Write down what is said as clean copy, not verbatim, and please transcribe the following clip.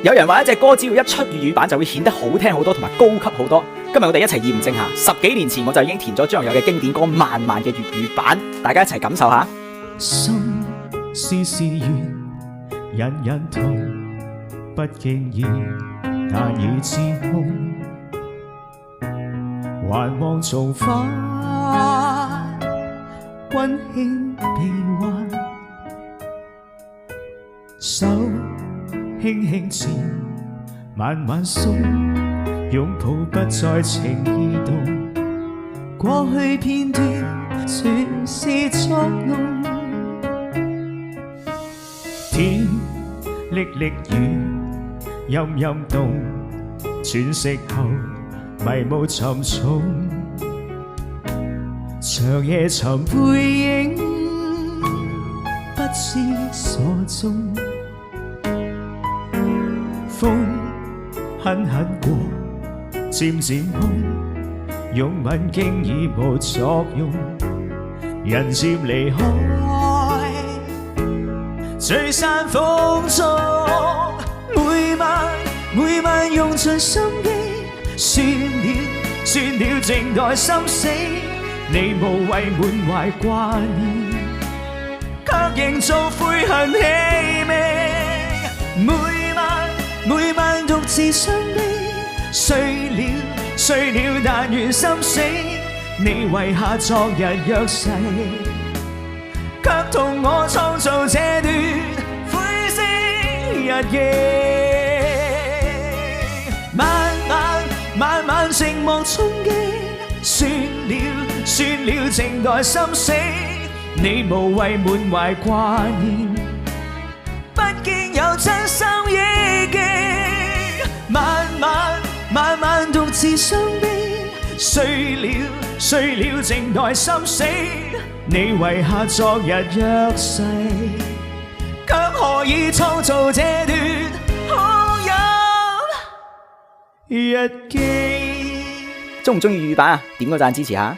有人話一隻歌只要一出粵語版就會顯得好聽好多同埋高級好多。今日我哋一齊驗證下，10幾年前我就已經填咗張學友嘅經典歌《慢慢》嘅粵語版，大家一齊感受下。心事事緣，人人同，不經意難以自控，還望重返溫馨臂彎，手輕輕纏，慢慢鬆，擁抱不再情意動，過去片段全是作弄。天淅淅雨，陰陰凍，喘息後迷霧沉重，長夜尋背影，不知所蹤。風狠狠過，漸漸空，擁吻經已無作用，人漸離開，聚散風中。每晚用盡心機，算了靜待心死，你無謂滿懷掛念，卻營造悔恨氣味。每晚獨自傷悲，睡了但願心死，你遺下昨日約誓，卻同我創造這段灰色日記。慢慢寂寞衝擊，算了靜待心死，你無謂滿懷掛念，不經有真心憶記。慢慢獨自傷悲，睡了靜待心死，你遺下昨日約誓，卻何以創造這段好友日記。中唔中意粵語版啊？點個讚支持下。